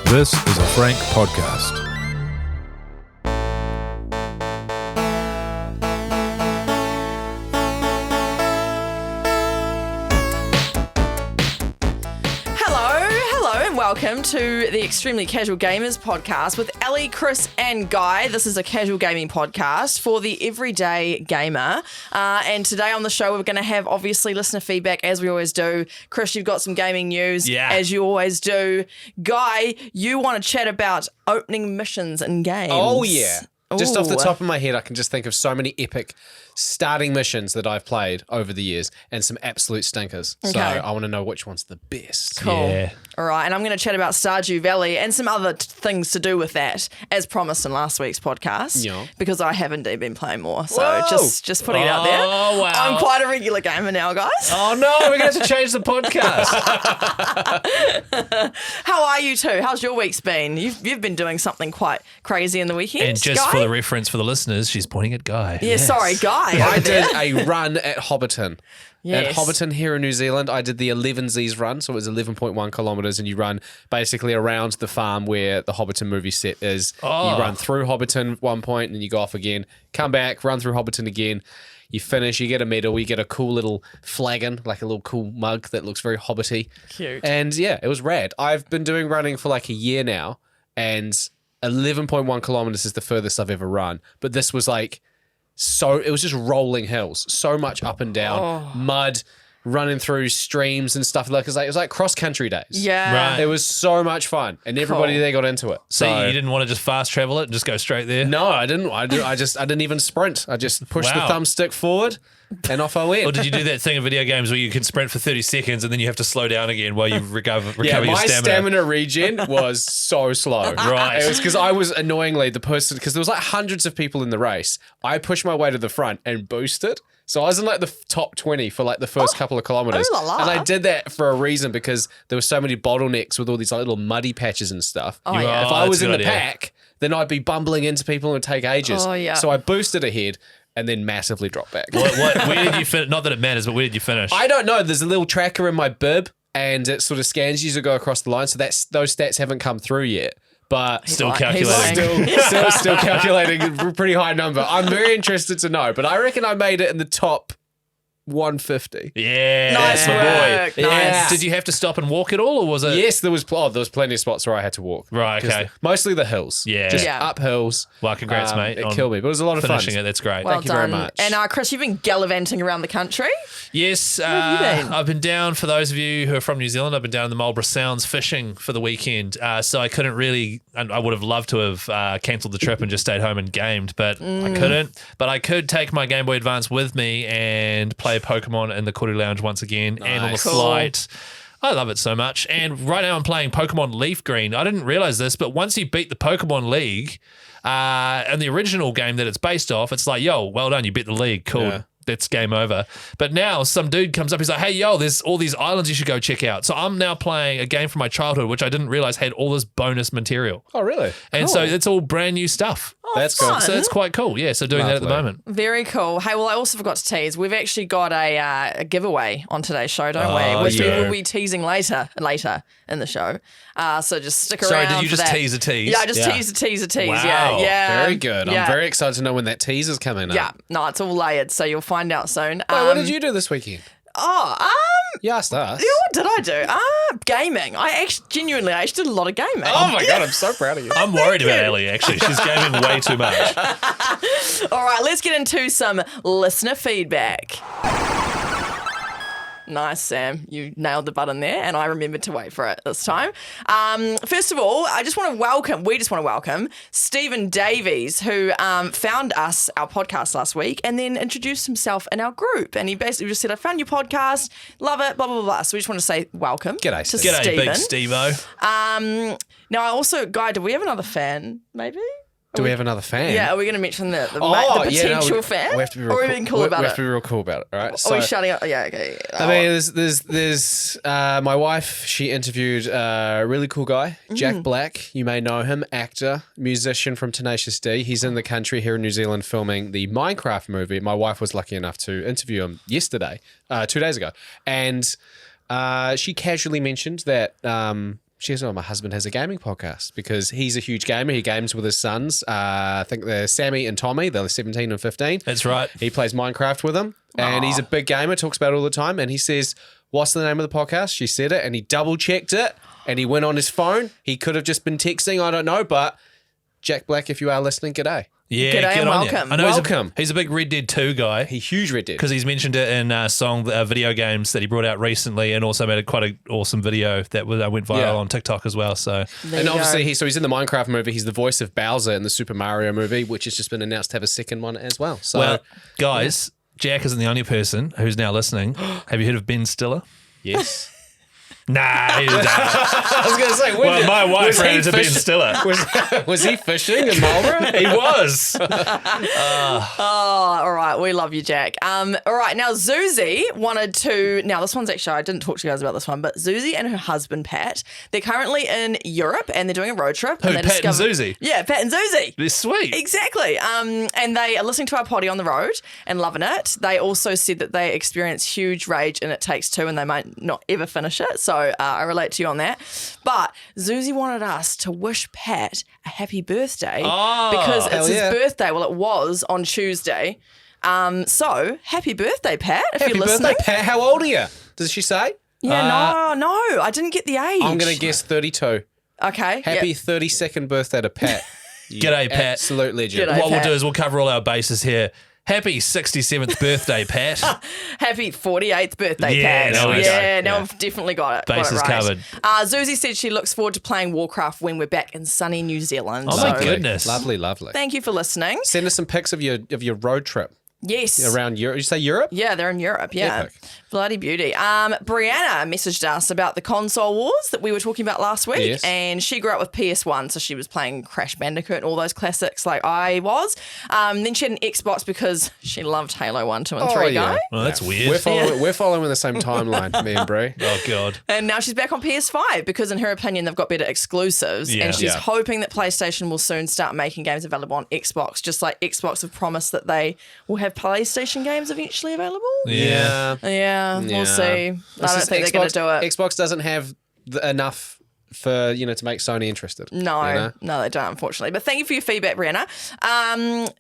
This is a Frank podcast. Welcome to the Extremely Casual Gamers podcast with Ellie, Chris and Guy. This is a casual gaming podcast for the everyday gamer. And today on the show, we're going to have obviously listener feedback as we always do. Chris, you've got some gaming news as you always do. Guy, you want to chat about opening missions in games. Oh, yeah. Just off the Ooh. top of my head, I can just think of so many epic starting missions that I've played over the years and some absolute stinkers. So Okay. I want to know which one's the best. Cool. Yeah. All right, and I'm going to chat about Stardew Valley and some other things to do with that, as promised in last week's podcast. Yeah. Because I have indeed been playing more, so Whoa. just putting it out there. Oh, wow. I'm quite a regular gamer now, guys. Oh no, we're going to have to change the podcast. How are you two? How's your week's been? You've been doing something quite crazy in the weekend. And just Guy? for the reference for the listeners, she's pointing at Guy. Yeah, sorry, Guy. I over there. did a run at Hobbiton. Yes. At Hobbiton here in New Zealand, I did the 11Z's run, so it was 11.1 kilometres, and you run basically around the farm where the Hobbiton movie set is. Oh. You run through Hobbiton at one point, and then you go off again, come back, run through Hobbiton again. You finish, you get a medal, you get a cool little flagon, like a little cool mug that looks very hobbity. Cute. And yeah, it was rad. I've been doing running for like a year now, and 11.1 kilometres is the furthest I've ever run. But this was like, so it was just rolling hills, so much up and down, mud, running through streams and stuff. Like it was like cross country days. Yeah. Right. It was so much fun, and everybody Cool. there got into it. So So you didn't want to just fast travel it and just go straight there? no, I didn't. I didn't even sprint. I just pushed the Wow. thumbstick forward, and off I went. Or did you do that thing in video games where you can sprint for 30 seconds and then you have to slow down again while you recover Yeah, your my stamina? stamina regen was so slow. Right. It was because I was annoyingly the person, because there was like hundreds of people in the race. I pushed my way to the front and boosted. So I was in like the top 20 for like the first couple of kilometers. Oh la la. And I did that for a reason, because there were so many bottlenecks with all these like little muddy patches and stuff. Oh, yeah. If Oh, I that's was a in the good idea. pack, then I'd be bumbling into people and it would take ages. Oh, yeah. So I boosted ahead and then massively dropped back. Where did you finish? Not that it matters, but where did you finish? I don't know. There's a little tracker in my bib, and it sort of scans you to go across the line. So those stats haven't come through yet. But Still He's calculating. lying. still calculating a pretty high number. I'm very interested to know, but I reckon I made it in the top 150. Yeah, Nice that's my work. boy. Nice. Did you have to stop and walk at all, or was it? Yes, there was plenty of spots where I had to walk. Right, 'Cause okay. Mostly the hills. Yeah. Just Yeah. up hills. Well, congrats, mate. It on killed me, but it was a lot of fun. finishing it. That's great. Well Thank you very done. much. And Chris, you've been gallivanting around the country. Yes, have you been? I've been down, for those of you who are from New Zealand, I've been down in the Marlborough Sounds fishing for the weekend. So I couldn't really, and I would have loved to have cancelled the trip and just stayed home and gamed, but I couldn't. But I could take my Game Boy Advance with me and play Pokemon in the Cordy Lounge once again and on the Nice. Cool. flight. I love it so much. And right now I'm playing Pokemon Leaf Green. I didn't realize this, but once you beat the Pokemon League, and the original game that it's based off, it's like, yo, well done, you beat the league. Cool. Yeah. That's game over. But now some dude comes up, he's like, hey, yo, there's all these islands you should go check out. So I'm now playing a game from my childhood, which I didn't realize had all this bonus material. Oh, really? And so it's all brand new stuff. That's cool. fun. So it's quite cool. Yeah, so doing that at the Lovely. moment. Very cool. Hey, well, I also forgot to tease. We've actually got a giveaway on today's show, don't Oh, we? Which yeah. we will be teasing later in the show. So just stick around. Sorry, did you for just that. tease a tease? Yeah, I just Yeah. tease a tease. Wow. Yeah, yeah. Very good. Yeah. I'm very excited to know when that tease is coming up. Yeah, no, it's all layered, so you'll find out soon. Wait, what did you do this weekend? Oh, You asked us. what did I do? Gaming. I actually did a lot of gaming. Oh my God, I'm so proud of you. I'm worried about Ellie, actually. She's gaming way too much. All right, let's get into some listener feedback. Nice, Sam. You nailed the button there, and I remembered to wait for it this time. First of all, we just want to welcome Stephen Davies, who found our podcast last week and then introduced himself in our group. And he basically just said, I found your podcast, love it, blah, blah, blah, blah. So we just want to say welcome G'day, to Steve. G'day, Stephen. big Steve-O. Now, I also, Guy, do we have another fan, maybe? Do we have another fan? Yeah, are we going to mention the Oh, potential fan? We have to be real or are we cool. being cool we about we it? have to be real cool about it. All right. Are we shutting up? Yeah, okay. I mean, there's my wife. She interviewed a really cool guy, Jack Black. You may know him, actor, musician from Tenacious D. He's in the country here in New Zealand filming the Minecraft movie. My wife was lucky enough to interview him yesterday, 2 days ago, and she casually mentioned that she goes, oh, my husband has a gaming podcast because he's a huge gamer. He games with his sons. I think they're Sammy and Tommy. They're 17 and 15. That's right. He plays Minecraft with them, and he's a big gamer, talks about it all the time. And he says, what's the name of the podcast? She said it, and he double-checked it, and he went on his phone. He could have just been texting, I don't know, but Jack Black, if you are listening, g'day. Yeah, G'day get and on welcome. You. I know Welcome. He's a big Red Dead 2 guy. Huge Red Dead. Because he's mentioned it in video games that he brought out recently, and also made quite an awesome video that went viral on TikTok as well. So, And obviously, he's in the Minecraft movie. He's the voice of Bowser in the Super Mario movie, which has just been announced to have a second one as well. So, well, guys, Jack isn't the only person who's now listening. Have you heard of Ben Stiller? yes. Nah, he doesn't. I was going to say, Well, my wife ran into Ben Stiller. Was he fishing in Marlborough? He was. Oh, all right. We love you, Jack. All right. Now, Zuzi wanted to. Now, this one's actually, I didn't talk to you guys about this one, but Zuzi and her husband, Pat, they're currently in Europe and they're doing a road trip. Who, and they Pat and Zuzi? Yeah, Pat and Zuzi. They're sweet. Exactly. And they are listening to our potty on the road and loving it. They also said that they experience huge rage in It Takes Two and they might not ever finish it. So I relate to you on that. But Zuzi wanted us to wish Pat a happy birthday because it's his birthday. Well, it was on Tuesday. So happy birthday, Pat, if Happy you're listening. birthday, Pat. How old are you? Does she say? Yeah, no, I didn't get the age. I'm going to guess 32. Okay. Happy yep. 32nd birthday to Pat. You G'day, Pat. Absolute legend. G'day. What we'll Pat. do is we'll cover all our bases here. Happy 67th birthday, Pat. Happy 48th birthday, Yeah, Pat. there we go. Yeah, now Yeah. I've definitely got it. Bases got it right. covered. Zuzi said she looks forward to playing Warcraft when we're back in sunny New Zealand. Oh, my So goodness. Lovely, lovely. thank you for listening. Send us some pics of your road trip Yes. around Europe. Did you say Europe? Yeah, they're in Europe. Yeah. Epic. Bloody beauty. Brianna messaged us about the console wars that we were talking about last week. Yes. And she grew up with PS1, so she was playing Crash Bandicoot and all those classics like I was. Then she had an Xbox because she loved Halo 1, 2, and 3, guy. Oh, that's weird. We're following the same timeline, me and Brie. Oh, God. And now she's back on PS5 because, in her opinion, they've got better exclusives. Yeah. And she's Yeah. hoping that PlayStation will soon start making games available on Xbox, just like Xbox have promised that they will have PlayStation games eventually available. Yeah. Yeah, we'll see. I don't think they're going to do it. Xbox doesn't have enough for to make Sony interested. No, no, they don't, unfortunately. But thank you for your feedback, Brianna.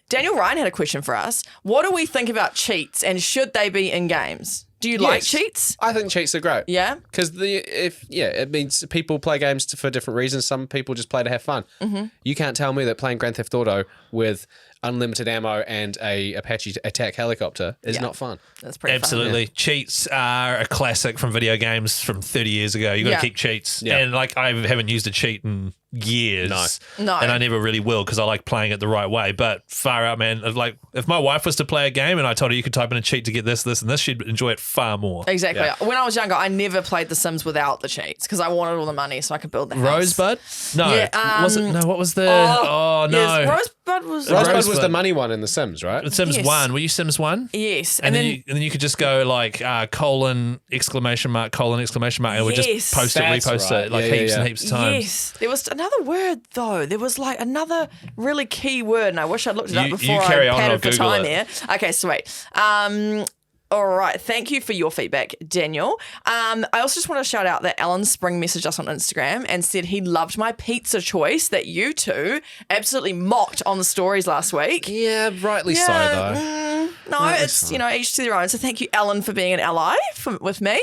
Daniel Ryan had a question for us. What do we think about cheats and should they be in games? Do you like Yes. cheats? I think cheats are great. Yeah. Because it means people play games for different reasons. Some people just play to have fun. Mm-hmm. You can't tell me that playing Grand Theft Auto with unlimited ammo and a Apache attack helicopter is not fun. That's pretty Absolutely. Cheats are a classic from video games from 30 years ago. You got to Yeah. keep cheats. Yeah. And I haven't used a cheat in years. No. And I never really will because I like playing it the right way. But far out, man. Like if my wife was to play a game and I told her you could type in a cheat to get this, this, and this, she'd enjoy it far more. Exactly. Yeah. When I was younger, I never played The Sims without the cheats because I wanted all the money so I could build the house. Rosebud? No. Yeah, was it? No, what was the... Oh, no. Yes, Rosebud was... Rosebud was Rosebud. the money one in The Sims, right? Sims Yes. 1. Were you Sims 1? Yes. And then you could just go like colon, exclamation mark, colon, exclamation mark, and it would Yes. just post it, That's repost right. it like Yeah, yeah, heaps and yeah. heaps of times. Yes. There was another word, though. There was like another really key word, and I wish I'd looked it up You before carry I on, I'll padded for Google time it. there. Okay, sweet. All right. Thank you for your feedback, Daniel. I also just want to shout out that Alan Spring messaged us on Instagram and said he loved my pizza choice that you two absolutely mocked on the stories last week. Yeah, rightly so, though. No, it's, each to their own. So thank you, Alan, for being an ally with me.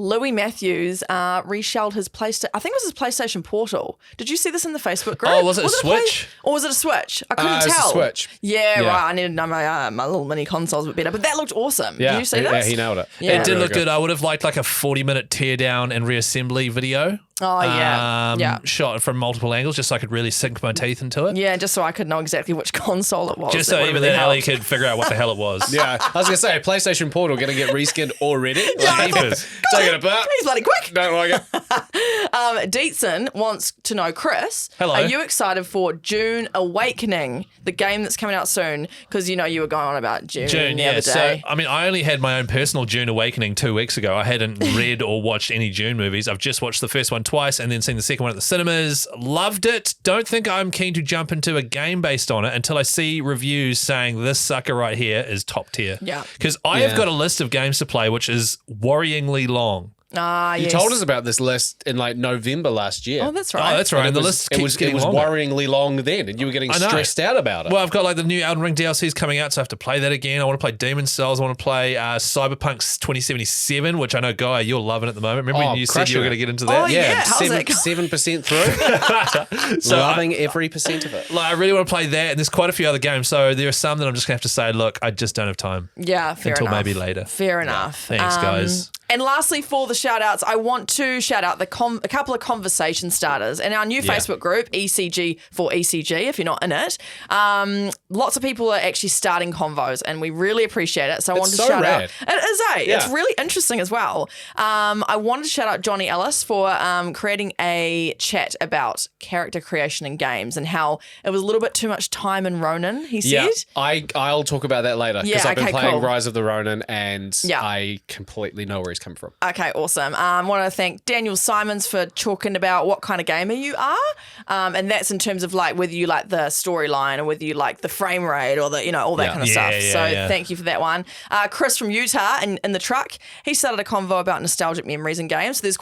Louis Matthews reshelled his PlayStation. I think it was his PlayStation Portal. Did you see this in the Facebook group? Oh, was it a Play- Switch? or was it a Switch? I couldn't It was a tell. Switch. Yeah, Yeah. right. I need to know my little mini consoles a bit better. But that looked awesome. Yeah, Did you see yeah, this? he nailed it. Yeah. It did Really look good. I would have liked like a 40-minute teardown and reassembly video. Oh, yeah. Yeah. Shot from multiple angles just so I could really sink my teeth into it. Yeah, just so I could know exactly which console it was. Just That so would even really then Ellie helped. could figure out what the hell it was. Yeah, I was going to say, PlayStation Portal going to get reskinned already? Like, Jeepers. take it apart. He's bloody quick. Don't like it. Deetson wants to know, Chris, Hello. are you excited for June Awakening, the game that's coming out soon? Because you were going on about June, June, the yeah. other So, day. I mean, I only had my own personal June Awakening 2 weeks ago. I hadn't read or watched any June movies. I've just watched the first one twice and then seen the second one at the cinemas. Loved it. Don't think I'm keen to jump into a game based on it until I see reviews saying this sucker right here is top tier. Yeah. Because I have Yeah. got a list of games to play which is worryingly long. You Yes. told us about this list in like November last year. Oh, that's right. Oh, that's right. And And the it was, list it keeps was, getting it was longer. worryingly long then, and you were getting I know. stressed out about it. Well, I've got like the new Elden Ring DLCs coming out, so I have to play that again. I want to play Demon's Souls. I want to play Cyberpunk 2077, which I know, Guy, you're loving at the moment. Remember when you said you were going to get into that? Oh, yeah. How's that going? 7% through. So Loving every percent of it. I really want to play that, and there's quite a few other games. So there are some that I'm just going to have to say, look, I just don't have time. Yeah, fair Until enough. maybe later. Fair enough. Thanks, guys. And lastly, for the shout outs, I want to shout out a couple of conversation starters in our new Facebook group, ECG for ECG, if you're not in it. Lots of people are actually starting convos, and we really appreciate it. So I wanted to so shout rad. out. It is, eh? Yeah. It's really interesting as well. I wanted to shout out Johnny Ellis for creating a chat about character creation in games and how it was a little bit too much time in Ronin, he said. Yeah, I'll talk about that later because Yeah, I've been okay, playing cool. Rise of the Ronin and Yeah. I completely know where he's come from. Okay, awesome. I want to thank Daniel Simons for talking about what kind of gamer you are, and that's in terms of like whether you like the storyline or whether you like the frame rate or the all that Yeah. kind of Yeah, stuff. yeah, So yeah. thank you for that one. Chris from Utah in the truck, he started a convo about nostalgic memories in games. So there's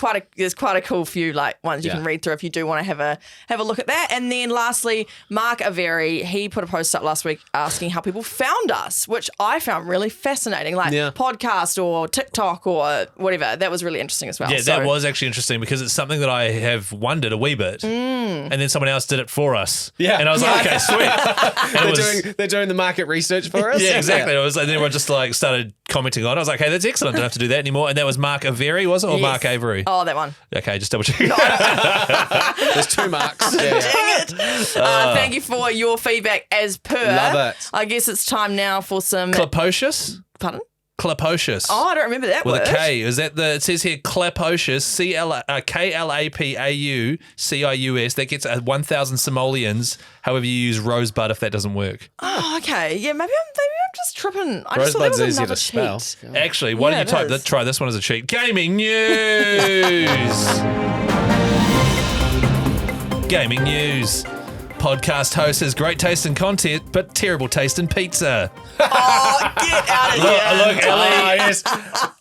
quite a cool few like ones you Yeah. can read through if you do want to have a look at that. And then lastly, Mark Averi, he put a post up last week asking how people found us, which I found really fascinating, like Yeah. podcast or TikTok or whatever. That was really interesting as well. Yeah, So- that was actually interesting because it's something that I have wondered a wee bit. And then someone else did it for us. Yeah. And I was like, okay, sweet. And it was- They're doing the market research for us. Yeah, exactly. It was, and then everyone just like started commenting on it. I was like, hey, that's excellent. Don't have to do that anymore. And that was Mark Avery, was it? Or Yes. Mark Avery? Oh, that one. Okay, just double checking. There's 2 marks. Yeah. Dang it. Thank you for your feedback as per. Love it. I guess it's time now for some. Clapocious? Pardon? Clapocious. Oh, I don't remember that With word. a K. Is that the, it says here Clapocious, Klapacius. That gets 1,000 simoleons. However, you use rosebud if that doesn't work. Oh, okay. Yeah, maybe I'm just tripping. I just thought that Rosebud's was easier another to spell. cheat. Actually, why Yeah, don't you type it is. try this one as a cheat? Gaming news. Gaming news. Podcast host has great taste in content, but terrible taste in pizza. Oh, get out of here. Look, Ellie. Yes.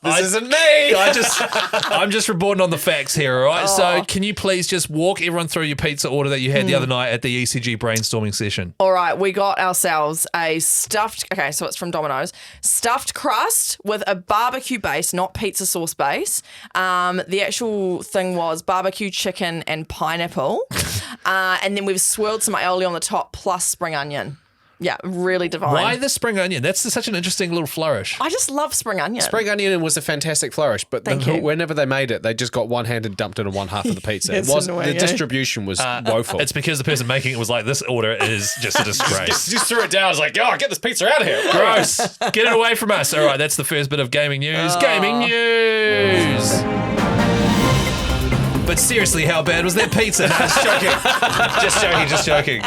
This isn't me. I'm just reporting on the facts here, all right? Oh. So can you please just walk everyone through your pizza order that you had the other night at the ECG brainstorming session? All right, we got ourselves a stuffed, okay, so it's from Domino's, stuffed crust with a barbecue base, not pizza sauce base. The actual thing was barbecue chicken and pineapple. And then we've swirled some aioli on the top plus spring onion. Yeah, really divine. Why the spring onion? That's such an interesting little flourish. I just love spring onion. Spring onion was a fantastic flourish, but Thank you. whenever they made it, they just got one hand and dumped it in one half of the pizza. It's It was annoying, the eh? distribution was woeful. It's because the person making it was like, this order is just a disgrace. just threw it down. I was like, oh, get this pizza out of here. Gross. Get it away from us. All right, that's the first bit of gaming news. Gaming news. But seriously, how bad was that pizza? No, just joking. Just joking.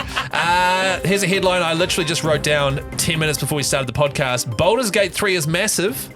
Here's a headline I literally just wrote down 10 minutes before we started the podcast. Baldur's Gate 3 is massive.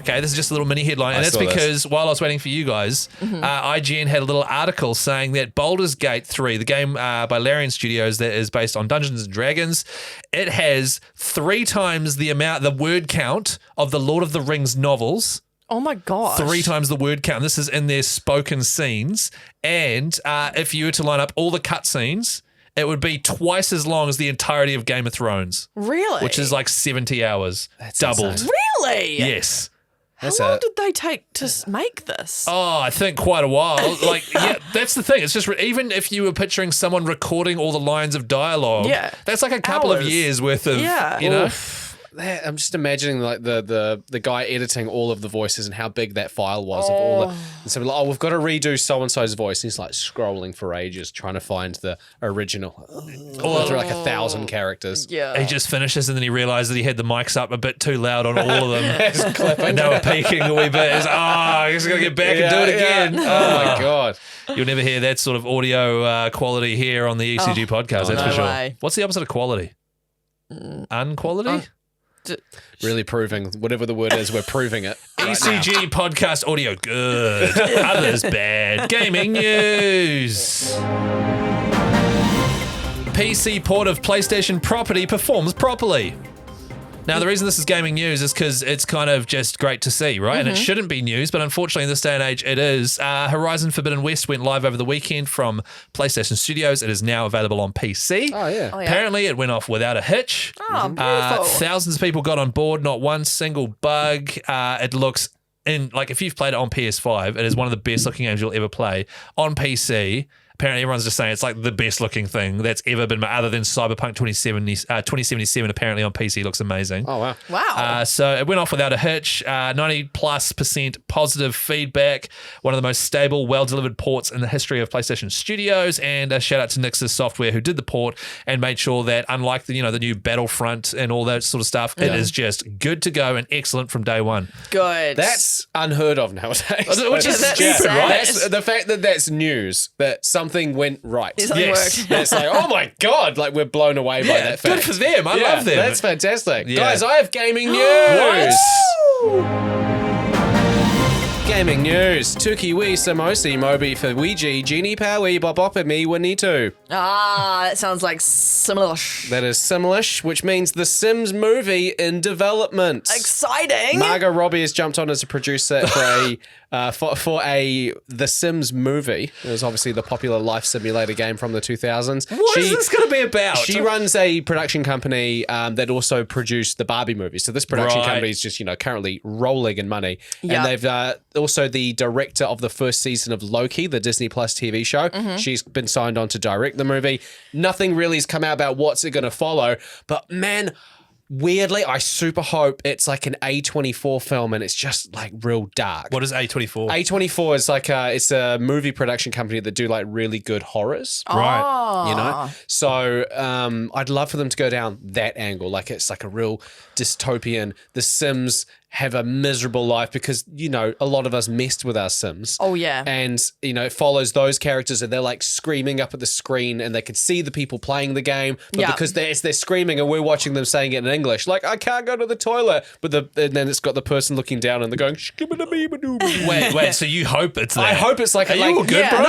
Okay, this is just a little mini headline. And that's saw this. because while I was waiting for you guys, IGN had a little article saying that Baldur's Gate 3, the game by Larian Studios that is based on Dungeons & Dragons, it has 3 times the word count of the Lord of the Rings novels. Oh my gosh. 3 times the word count. This is in their spoken scenes. And if you were to line up all the cutscenes, it would be twice as long as the entirety of Game of Thrones, Really? which is like 70 hours. That's doubled. insane. Really? Yes. How long did they take to make this? Oh, I think quite a while. Like, yeah, that's the thing. It's just even if you were picturing someone recording all the lines of dialogue, Yeah. that's like a couple of Hours. years worth of, Yeah. you know. I'm just imagining like the guy editing all of the voices and how big that file was of all the. And so we're like, we've got to redo so and so's voice. And he's like scrolling for ages trying to find the original. All through like 1,000 characters. Yeah. He just finishes and then he realized that he had the mics up a bit too loud on all of them. And they were peaking a wee bit. He's I guess I gotta get back and do it again. Oh my god. You'll never hear that sort of audio quality here on the ECG podcast, that's no for sure. way. What's the opposite of quality? Unquality? Really proving whatever the word is, we're proving it. ECG podcast audio good, others bad. Gaming news. PC port of PlayStation property performs properly. Now, the reason this is gaming news is because it's kind of just great to see, right? And it shouldn't be news, but unfortunately in this day and age it is. Horizon Forbidden West went live over the weekend from PlayStation Studios. It is now available on PC. Oh, yeah. Apparently it went off without a hitch. Oh, beautiful. Thousands of people got on board, not one single bug. It looks if you've played it on PS5, it is one of the best looking games you'll ever play. On PC, apparently everyone's just saying it's like the best looking thing that's ever been made, other than Cyberpunk 2077. Apparently on PC looks amazing. Oh, wow. Wow. So it went off without a hitch. 90+% positive feedback. One of the most stable, well-delivered ports in the history of PlayStation Studios. And a shout out to Nix's Software, who did the port and made sure that, unlike the new Battlefront and all that sort of stuff, it is just good to go and excellent from day one. Good. That's unheard of nowadays. Which is That's stupid, sad. right? That's, the fact that that's news, that something went right. Something worked. It's like, oh my God, like we're blown away by that fact. Good for them. I love them. That's fantastic. Yeah. Guys, I have gaming news. Gaming news. Tuki Wee Samosi Mobi for Ouija Genie Power Bop Bop and Me Winnie too. That sounds like similar. That is Simlish, which means the Sims movie in development. Exciting. Margot Robbie has jumped on as a producer for a The Sims movie. It was obviously the popular life simulator game from the 2000s. What is this going to be about? She runs a production company that also produced the Barbie movie. So this production Right. company is just, currently rolling in money. Yep. And they've also the director of the first season of Loki, the Disney Plus TV show. She's been signed on to direct the movie. Nothing really has come out about what's it going to follow. But man, weirdly, I super hope it's like an A24 film and it's just like real dark. What is A24? A24 is like it's a movie production company that do like really good horrors. Right. So I'd love for them to go down that angle. Like it's like a real dystopian. The Sims have a miserable life because, a lot of us messed with our Sims. Oh, yeah. And, it follows those characters and they're like screaming up at the screen and they can see the people playing the game. But because they're screaming and we're watching them saying it in English, like, I can't go to the toilet. But and then it's got the person looking down and they're going, Wait, so you hope it's that? I hope it's like, Are you all good, bro? No.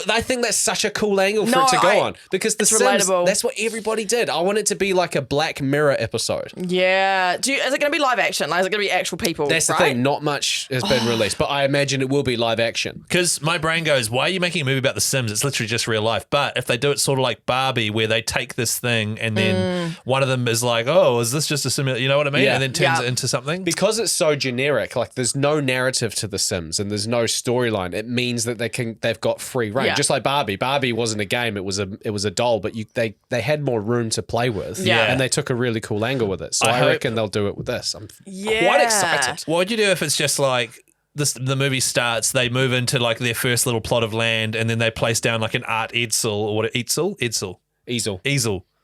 I think that's such a cool angle for it to go on because the it's Sims, relatable. that's what everybody did. I want it to be like a Black Mirror episode. Yeah. Is it going to be live action? Like, is it going to be actual people? That's the right? thing. Not much has been released, but I imagine it will be live action. Because my brain goes, why are you making a movie about The Sims? It's literally just real life. But if they do it sort of like Barbie, where they take this thing and then one of them is like, oh, is this just a simulator? You know what I mean? Yeah. And then turns it into something. Because it's so generic, like there's no narrative to The Sims and there's no storyline. It means that they've got free reign, Yeah. just like Barbie. Barbie wasn't a game; it was a doll, but they had more room to play with. Yeah. and they took a really cool angle with it. So I I hope- reckon they'll do it with this. I'm Yeah. quite excited. What would you do if it's just like the movie starts, they move into like their first little plot of land, and then they place down like an art easel.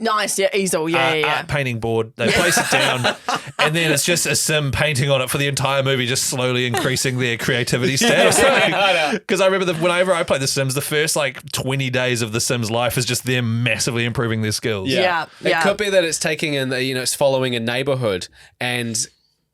Nice. Yeah. Easel. Yeah. Art painting board. They place it down, and then it's just a sim painting on it for the entire movie, just slowly increasing their creativity status. Because I remember whenever I played The Sims, the first like 20 days of The Sims' life is just them massively improving their skills. Yeah. It could be that it's taking in, it's following a neighborhood and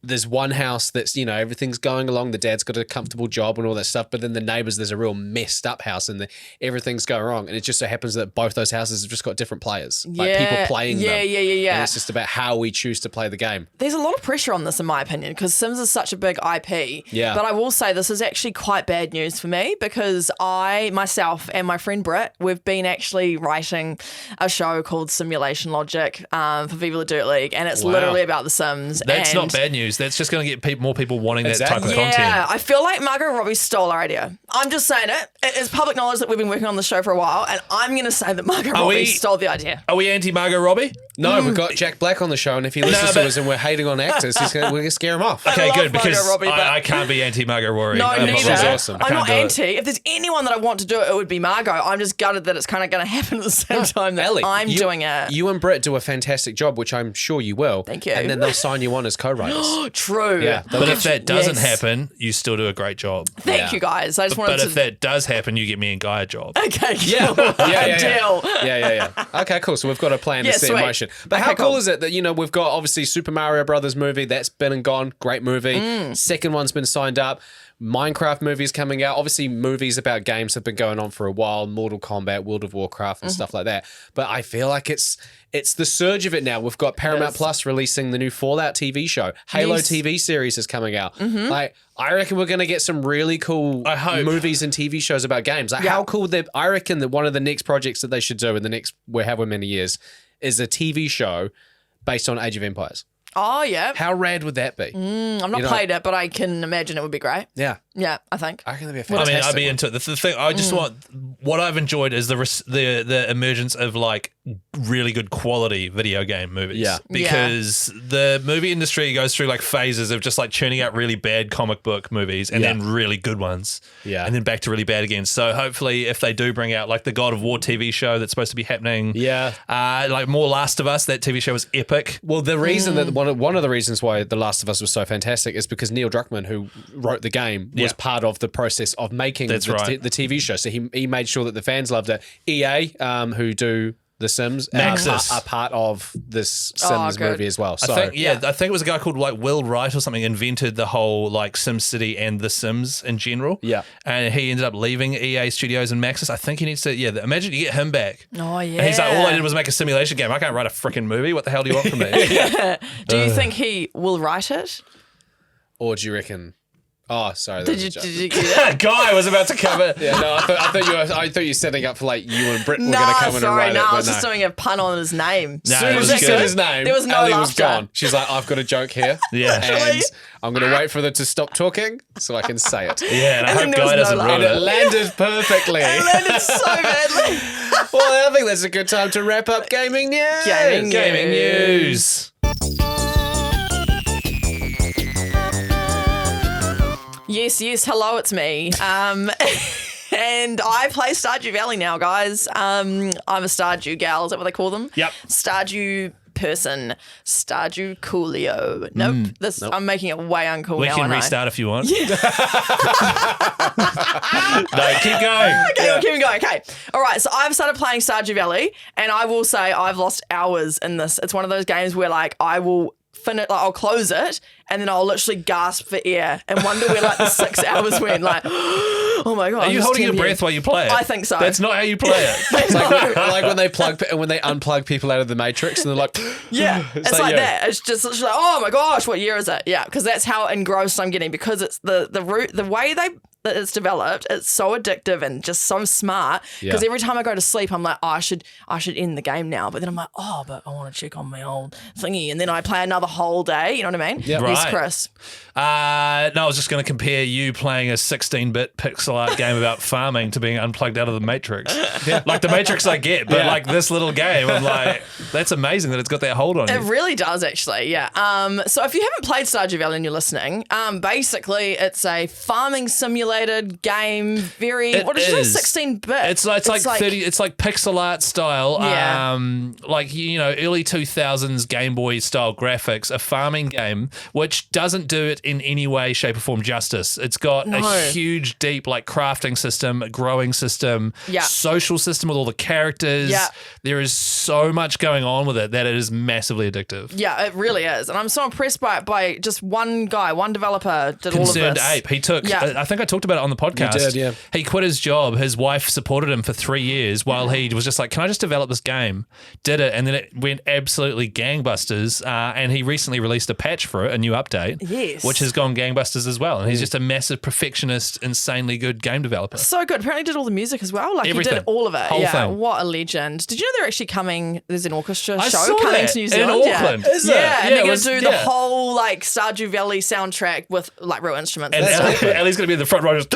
there's one house that's, everything's going along. The dad's got a comfortable job and all that stuff. But then the neighbors, there's a real messed up house and everything's going wrong. And it just so happens that both those houses have just got different players, like people playing them. Yeah. And it's just about how we choose to play the game. There's a lot of pressure on this, in my opinion, because Sims is such a big IP. Yeah. But I will say this is actually quite bad news for me because I, myself, and my friend Britt, we've been actually writing a show called Simulation Logic for Viva La Dirt League, and it's literally about The Sims. That's and not bad news. That's just going to get more people wanting that Exactly. type of Yeah, content. I feel like Margot Robbie stole our idea. I'm just saying it. It is public knowledge that we've been working on the show for a while, and I'm going to say that Margot Robbie stole the idea. Are we anti Margot Robbie? No, we've got Jack Black on the show, and if he listens to us and we're hating on actors, we're going to scare him off. Okay, love good, Margot because Robbie, but- I can't be anti Margot Robbie. No, I'm neither. She's awesome. I'm can't not do it. anti. If there's anyone that I want to do it, it would be Margot. I'm just gutted that it's kind of going to happen at the same time that Ellie, I'm you- doing it. You and Brett do a fantastic job, which I'm sure you will. Thank you. And then they'll sign you on as co-writers. True. Yeah, But if that doesn't Yes. happen, you still do a great job. Thank you guys. I just wanted But to. if that does happen, you get me and Guy a job. Okay, Yeah. cool. Yeah. Deal. Yeah. Okay, cool. So we've got a plan Yeah, to set in sweet. motion. But Okay, how cool cool. is it that, we've got obviously Super Mario Brothers movie, that's been and gone, great movie. Second one's been signed up. Minecraft movies coming out. Obviously, movies about games have been going on for a while. Mortal Kombat, World of Warcraft, and stuff like that. But I feel like it's the surge of it now. We've got Paramount Plus releasing the new Fallout TV show. Halo TV series is coming out. Like, I reckon we're going to get some really cool movies and TV shows about games. Like, how cool I reckon that one of the next projects that they should do in the next however many years is a TV show based on Age of Empires. Oh, yeah. How rad would that be? I've not played it, but I can imagine it would be great. Yeah. Yeah, I think. I reckon that'd be a fantastic I'd be into it. The thing I just want, what I've enjoyed is the emergence of like really good quality video game movies. Yeah. Because the movie industry goes through like phases of just like churning out really bad comic book movies and then really good ones. Yeah. And then back to really bad again. So hopefully if they do bring out like the God of War TV show that's supposed to be happening. Yeah. Like more Last of Us, that TV show was epic. Well, the reason that one of the reasons why The Last of Us was so fantastic is because Neil Druckmann, who wrote the game, was part of the process of making the TV show. So he made sure that the fans loved it. EA, who do The Sims, are part of this Sims movie as well. So I think it was a guy called like Will Wright or something invented the whole like SimCity and The Sims in general. Yeah. And he ended up leaving EA Studios and Maxis. I think he needs to, imagine you get him back. Oh, yeah. And he's like, all I did was make a simulation game. I can't write a freaking movie. What the hell do you want from me? Do you think he will write it? Or do you reckon? Oh, sorry. Did you get it? Guy was about to cover. Yeah, no, I thought you were setting up for like you and Britt were going to come in and write it. I was just doing a pun on his name. No, As soon as it you was said good. his name, There was no Ellie was laughter. gone. She's like, I've got a joke here. Yeah. And I'm going to wait for them to stop talking so I can say it. Yeah, and I And hope then there was Guy no doesn't laughter. ruin And it it. landed perfectly. It landed so badly. Well, I think that's a good time to wrap up gaming news. Gaming news. Yes, hello, it's me. And I play Stardew Valley now, guys. I'm a Stardew gal, is that what they call them? Yep. Stardew person. Stardew Coolio. Nope. I'm making it way uncool We now, can aren't I? restart if you want. No, keep going. Okay, we're keeping going. Okay. All right. So I've started playing Stardew Valley, and I will say I've lost hours in this. It's one of those games where like I will finish, like I'll close it, and then I'll literally gasp for air and wonder where like the 6 hours went. Like, oh my god! Are you holding your breath while you play it? I think so. That's not how you play it. It's like when they unplug people out of the Matrix and they're like, Yeah, it's like that. It's just literally like, oh my gosh, what year is it? Yeah, because that's how engrossed I'm getting, because it's the way that it's developed. It's so addictive and just so smart. Because every time I go to sleep, I'm like, oh, I should end the game now. But then I'm like, oh, but I want to check on my old thingy, and then I play another whole day. You know what I mean? Yeah. Yes, Right. Chris. No, I was just going to compare you playing a 16-bit pixel art game about farming to being unplugged out of the Matrix. Like the Matrix I get, but like this little game, I'm like, that's amazing that it's got that hold on It you. really does, actually. Yeah. So if you haven't played Stardew Valley and you're listening, basically it's a farming simulated game. What did you say? 16-bit. It's like 30. It's like pixel art style. Yeah. Like early 2000s Game Boy style graphics. A farming game which doesn't do it in any way, shape, or form justice. It's got No. a huge, deep like crafting system, a growing system, social system with all the characters. Yeah. There is so much going on with it that it is massively addictive. Yeah, it really is. And I'm so impressed by just one guy, one developer did Concerned all of this. Ape. He took. Yeah. I think I talked about it on the podcast. You did, yeah. He quit his job. His wife supported him for 3 years while he was just like, "Can I just develop this game?" Did it, and then it went absolutely gangbusters. And he recently released a patch for it, a new update, Yes. which has gone gangbusters as well. And he's just a massive perfectionist, insanely good game developer. So good. Apparently did all the music as well. Like Everything. he did all of it. Whole yeah. thing. What a legend. Did you know they're actually coming, there's an orchestra I show saw coming that to New in Zealand? Auckland. Yeah. Is it? Yeah, Yeah, and they're it going was- to do the yeah. whole like Stardew Valley soundtrack with like real instruments. And Ellie's going to be in the front row just...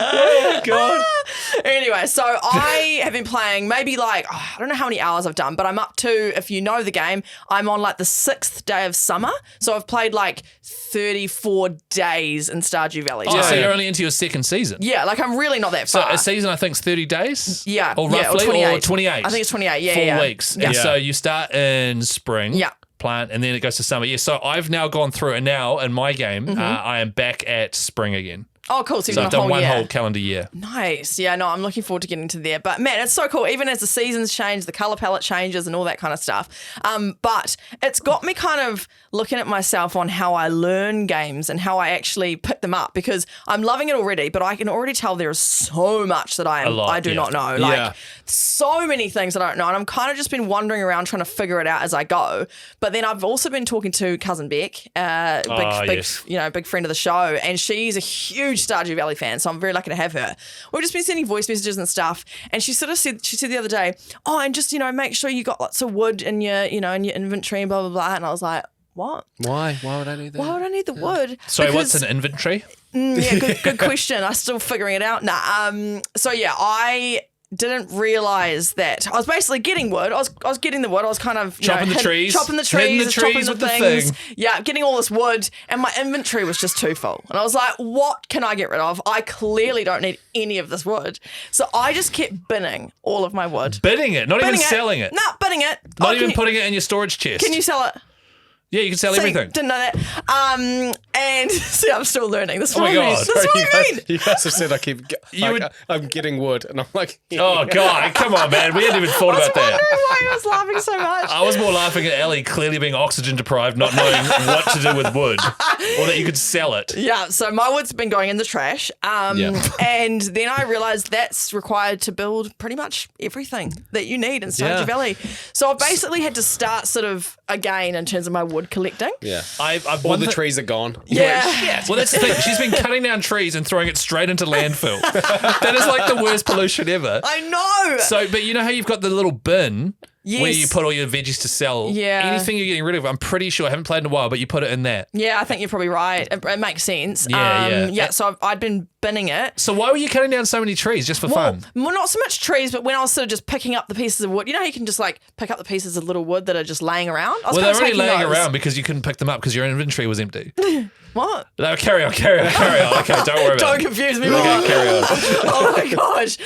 Oh, God. Anyway, so I have been playing maybe like, I don't know how many hours I've done, but I'm up to, if you know the game, I'm on like the 6th day of summer. So I've played like 34 days in Stardew Valley. Oh, so Yeah. you're only into your second season. Yeah, like I'm really not that So far. a season, I think, is 30 days? Yeah. Or Yeah, or roughly? 28. 28. I think it's 28, yeah, 4 yeah. weeks. Yeah. And so you start in spring. Yeah. Plant, and then it goes to summer. Yeah, so I've now gone through, and now in my game, Mm-hmm. I am back at spring again. Oh, cool. So you've So done I've a done whole one year. whole calendar year. Nice. Yeah, no, I'm looking forward to getting to there. But man, it's so cool. Even as the seasons change, the color palette changes and all that kind of stuff. But it's got me kind of looking at myself on how I learn games and how I actually pick them up, because I'm loving it already, but I can already tell there is so much that I do not know. Like so many things that I don't know. And I'm kind of just been wandering around trying to figure it out as I go. But then I've also been talking to cousin Beck, big friend of the show, and she's a huge Stardew Valley fan, so I'm very lucky to have her. We've just been sending voice messages and stuff, and she said the other day, oh, and just, make sure you got lots of wood in your, in your inventory and blah, blah, blah. And I was like, what? Why? Why would I need that? Why would I need the wood? Sorry, what's an inventory? Good question. I'm still figuring it out. So yeah, I didn't realize that I was basically getting wood. I was getting the wood. I was kind of chopping the trees, chopping the hitting the trees with the things. thing. Yeah, getting all this wood, and my inventory was just too full. And I was like, "What can I get rid of? I clearly don't need any of this wood." So I just kept binning all of my wood. Bidding it, not even selling it. No, binning it. Not even putting it in your storage chest. Can you sell it? Yeah, you can sell everything. Didn't know that. And see, I'm still learning. This is Oh what my I mean. God. That's what I mean. You guys have said I'm getting wood, and I'm like, Oh, God, come on, man. We hadn't even thought I was about that. wondering why I was laughing so much. I was more laughing at Ellie clearly being oxygen deprived, not knowing what to do with wood, or that you could sell it. Yeah, so my wood's been going in the trash. And then I realised that's required to build pretty much everything that you need in Stardew Valley. So I basically had to start sort of again in terms of my wood collecting. Yeah. All the trees are gone. Yeah. Well, that's the thing. She's been cutting down trees and throwing it straight into landfill. That is like the worst pollution ever. I know. So, but you know how you've got the little bin where Yes. you put all your veggies to sell? Yeah. Anything you're getting rid of, I'm pretty sure, I haven't played in a while, but you put it in that. Yeah, I think you're probably right. It makes sense. Yeah. So I'd been binning it. So why were you cutting down so many trees just for fun? Well, not so much trees, but when I was sort of just picking up the pieces of wood, you know how you can just like pick up the pieces of little wood that are just laying around? I was Well, kind they're of only laying taking those. around because you couldn't pick them up because your inventory was empty. What? No, carry on. Okay, don't worry about Don't it. confuse me more. Okay, carry on. Oh my gosh.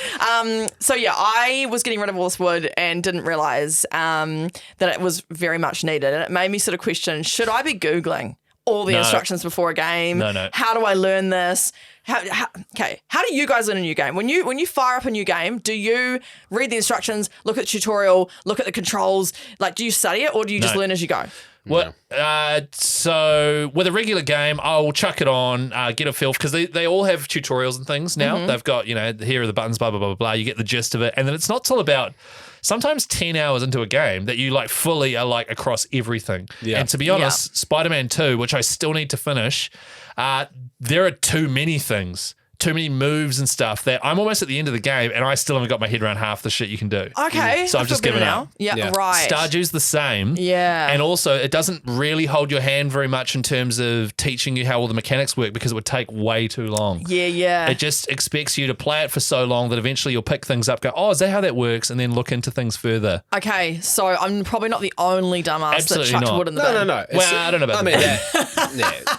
So yeah, I was getting rid of all this wood and didn't realise that it was very much needed. And it made me sort of question, should I be Googling all the instructions before a game? No. How do I learn this? How do you guys learn a new game? When you fire up a new game, do you read the instructions, look at the tutorial, look at the controls? Like, do you study it or do you just learn as you go? Well, so with a regular game, I'll chuck it on, get a feel, because they all have tutorials and things now. Mm-hmm. They've got, here are the buttons, blah, blah, blah, blah, blah. You get the gist of it. And then it's not till about sometimes 10 hours into a game that you like fully are like across everything. Yeah. And to be honest, Spider-Man 2, which I still need to finish, there are too many things. Too many moves and stuff that I'm almost at the end of the game and I still haven't got my head around half the shit you can do. Okay. So I've just given now. up. Yeah, right. Stardew's the same. Yeah. And also, it doesn't really hold your hand very much in terms of teaching you how all the mechanics work because it would take way too long. Yeah. It just expects you to play it for so long that eventually you'll pick things up, go, oh, is that how that works? And then look into things further. Okay, so I'm probably not the only dumbass Absolutely that chucked not. wood in the bin. No. Well, I don't know about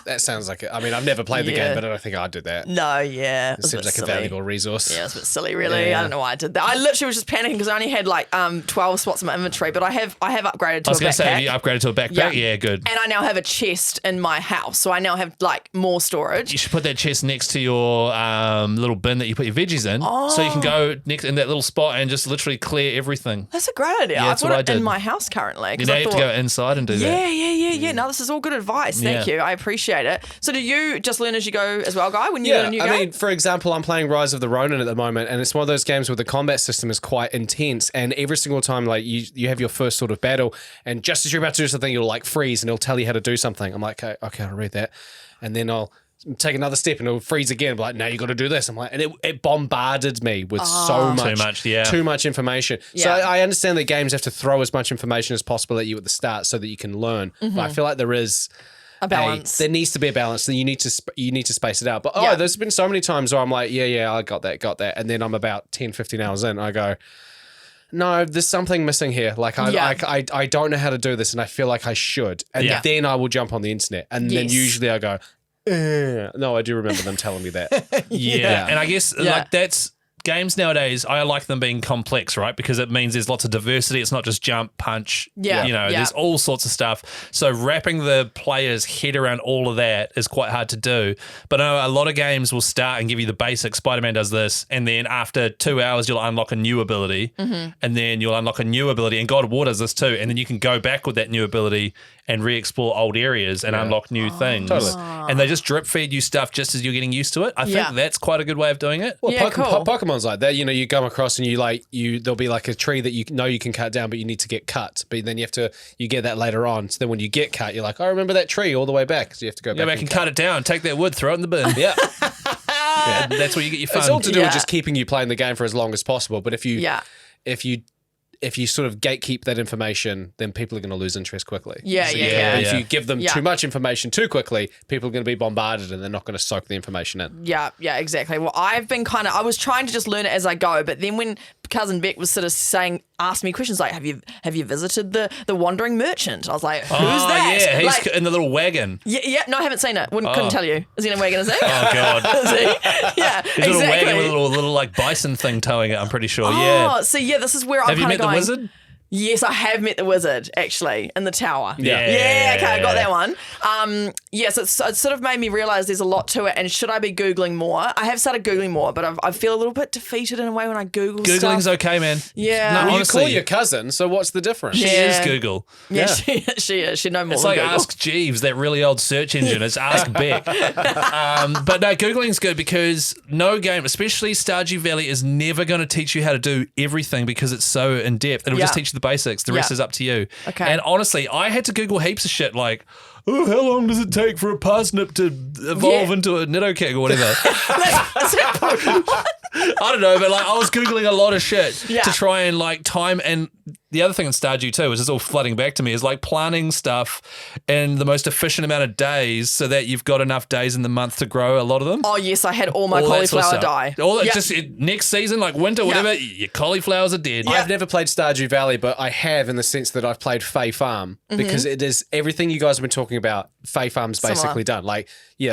that sounds like it. I mean, I've never played the game, but I don't think I'd do that. No, yeah. It seems like a valuable resource. Yeah, it's a bit silly, really. Yeah. I don't know why I did that. I literally was just panicking because I only had like 12 spots in my inventory, but I have upgraded to I was a going to say, have backpack. you upgraded to a backpack? Yeah, good. And I now have a chest in my house, so I now have like more storage. You should put that chest next to your little bin that you put your veggies in, so you can go next in that little spot and just literally clear everything. That's a great idea. Yeah, I've that's what got I it did. in my house currently. You now have to go inside and do that. Yeah. No, this is all good advice. Thank Yeah. you. I appreciate it. So do you just learn as you go as well, Guy, when you learn a new game? I mean, for example, I'm playing Rise of the Ronin at the moment, and it's one of those games where the combat system is quite intense, and every single time, like, you have your first sort of battle, and just as you're about to do something, you'll, like, freeze, and it'll tell you how to do something. I'm like, okay, I'll read that. And then I'll take another step, and it'll freeze again. I'm like, now you got to do this. I'm like, and it bombarded me with so much. Too much information. So Yeah. I understand that games have to throw as much information as possible at you at the start so that you can learn. But I feel like there is a balance. there needs to be a balance. Then you need to space it out. But Yeah. there's been so many times where I'm like, yeah, I got that, and then I'm about 10, 15 hours in. I go, no, there's something missing here. Like I don't know how to do this, and I feel like I should. And then I will jump on the internet, and then usually I go, no, I do remember them telling me that. Yeah. And I guess like that's games nowadays, I like them being complex, right? Because it means there's lots of diversity. It's not just jump, punch. Yeah. There's all sorts of stuff. So wrapping the player's head around all of that is quite hard to do. But I know a lot of games will start and give you the basics. Spider-Man does this, and then after 2 hours, you'll unlock a new ability, and then you'll unlock a new ability. And God of War does this too. And then you can go back with that new ability and re-explore old areas and unlock new things. Totally. And they just drip feed you stuff just as you're getting used to it. I think that's quite a good way of doing it. Well, Yeah, cool. Pokemon's like that. You come across and there'll be like a tree that you know you can cut down, but you need to get cut. But then you get that later on. So then when you get cut, you're like, I remember that tree all the way back. So you have to go back and cut it down, take that wood, throw it in the bin. Yeah. And that's where you get your fun. It's all to do with just keeping you playing the game for as long as possible. But if you sort of gatekeep that information, then people are going to lose interest quickly. If you give them too much information too quickly, people are going to be bombarded and they're not going to soak the information in. Yeah, exactly. Well, I've been I was trying to just learn it as I go, but then when cousin Beck was sort of asked me questions like, have you visited the Wandering Merchant? I was like, who's that? Yeah, he's like, in the little wagon. Yeah, no, I haven't seen it. Couldn't tell you. Is he in a wagon, is he? Oh, God. Is he? Yeah, He's in a wagon with a little like bison thing towing it, I'm pretty sure. Yeah. Oh, so this is where I'm Have you kind met of the going. wizard? Yes, I have met the wizard, actually, in the tower. Yeah. Okay, I got that one. Yes, it sort of made me realise there's a lot to it, and should I be Googling more? I have started Googling more, but I feel a little bit defeated in a way when I Google stuff. Googling's okay, man. Yeah. No, Well, honestly, you call your cousin, so what's the difference? she is Google. Yeah, she is. She knows more It's than like Google. Ask Jeeves, that really old search engine. It's Ask Beck. But no, Googling's good because no game, especially Stardew Valley, is never going to teach you how to do everything because it's so in depth. It'll just teach you the basics. The rest is up to you. Okay. And honestly, I had to Google heaps of shit like, oh, how long does it take for a parsnip to evolve into a Nidoking or whatever? I don't know, but like I was Googling a lot of shit to try and like time. And the other thing in Stardew too is it's all flooding back to me is like planning stuff in the most efficient amount of days so that you've got enough days in the month to grow a lot of them. Oh, yes, I had all my cauliflower die. All that just next season, like winter, whatever, your cauliflowers are dead. I've never played Stardew Valley, but I have in the sense that I've played Fae Farm because it is everything you guys have been talking about. Fae Farm's basically done. Like,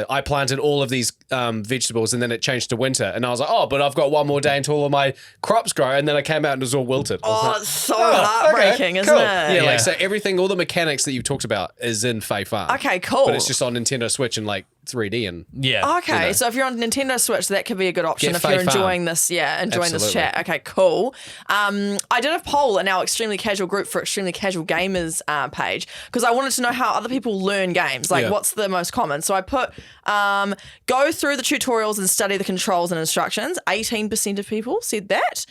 I planted all of these vegetables and then it changed to winter. And I was like, but I've got one more day until all of my crops grow. And then I came out and it was all wilted. Oh, it's so heartbreaking, isn't it? Yeah, like so everything, all the mechanics that you've talked about is in Fae Farm. Okay, cool. But it's just on Nintendo Switch and like 3D and Okay, so if you're on Nintendo Switch, that could be a good option Get if you're Fae Farm. enjoying this. Yeah, enjoying this Absolutely. chat. Okay, cool. I did a poll in our Extremely Casual group for Extremely Casual Gamers page because I wanted to know how other people learn games. Like, what's the most common? So I put go through the tutorials and study the controls and instructions. 18% of people said that.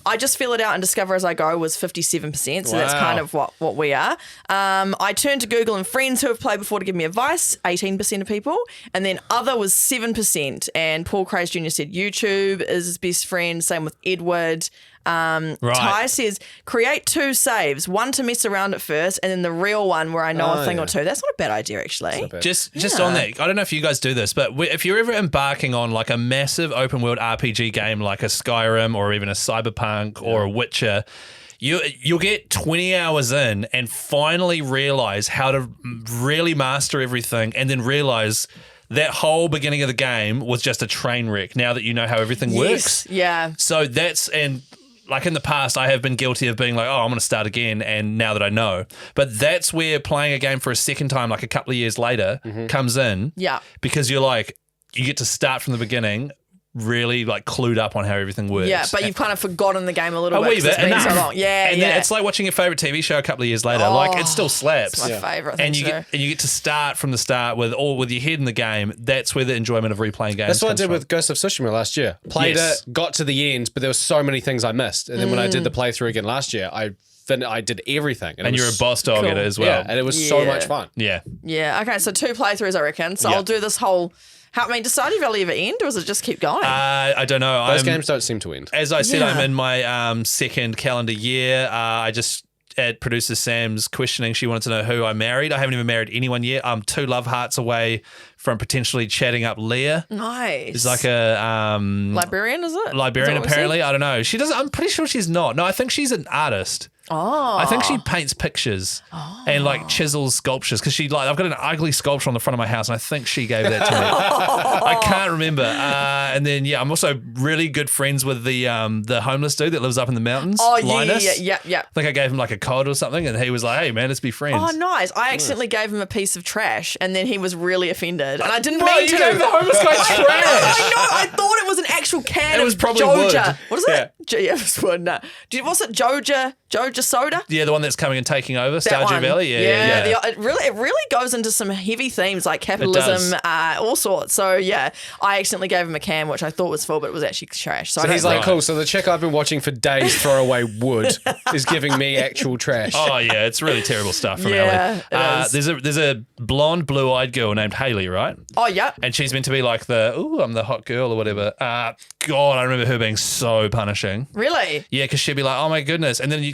I just feel it out and discover as I go was 57%. So that's kind of what we are. I turned to Google and friends who have played before to give me advice. 18% of people. And then other was 7%. And Paul Craze Jr. said YouTube is his best friend. Same with Edward. Ty says create 2 saves, one to mess around at first, and then the real one where I know a thing or two. That's not a bad idea, actually. Just on that, I don't know if you guys do this, but if you're ever embarking on like a massive open world RPG game like a Skyrim or even a Cyberpunk or a Witcher, you'll get 20 hours in and finally realize how to really master everything, and then realize that whole beginning of the game was just a train wreck now that you know how everything works. Yeah. So like in the past, I have been guilty of being like, I'm going to start again, and now that I know. But that's where playing a game for a second time, like a couple of years later, comes in. Yeah. Because you're like, you get to start from the beginning, really like clued up on how everything works. Yeah, but you've kind of forgotten the game a little a bit wee 'cause bit, it's been enough. so long. Yeah, and then it's like watching your favorite TV show a couple of years later. Like it still slaps. It's my favourite thing And you get to start from the start with your head in the game. That's where the enjoyment of replaying games. That's what I comes did from. with Ghost of Tsushima last year. Played it, got to the end, but there were so many things I missed. And then when I did the playthrough again last year, I did everything. And you're a boss dog at it as well. Yeah, and it was so much fun. Yeah. Yeah, okay, so 2 playthroughs, I reckon. So I'll do this whole... does Stardew Valley ever end, or does it just keep going? I don't know. Those games don't seem to end. As I said, I'm in my second calendar year. I just at producer Sam's questioning. She wanted to know who I married. I haven't even married anyone yet. I'm 2 love hearts away from potentially chatting up Leah. Nice. She's like a librarian, is it? librarian, Is that what we apparently. said? I don't know. She doesn't. I'm pretty sure she's not. No, I think she's an artist. Oh. I think she paints pictures and like chisels sculptures because I've got an ugly sculpture on the front of my house and I think she gave that to me. I can't remember. And then I'm also really good friends with the homeless dude that lives up in the mountains. Oh, Linus. yeah. I think I gave him like a code or something, and he was like, "Hey man, let's be friends." Oh, nice. I accidentally gave him a piece of trash, and then he was really offended. And I didn't Bro, mean you to. gave the homeless guy trash. I know. I thought it was an actual can It was of probably Joja. wood. What is it? Yeah, it was wood. No. What's it? Joja soda? Yeah, the one that's coming and taking over, That Stardew one. Valley. Yeah. It really goes into some heavy themes like capitalism, all sorts. So yeah, I accidentally gave him a can which I thought was full, but it was actually trash. So, So I he's don't like, cool. So the chick I've been watching for days throw away wood is giving me actual trash. Oh yeah, it's really terrible stuff from Yeah, Ellie. it is. There's a blonde, blue-eyed girl named Haley, right? Oh yeah. And she's meant to be like I'm the hot girl or whatever. God, I remember her being so punishing. Really? Yeah, because she'd be like, "Oh my goodness," and then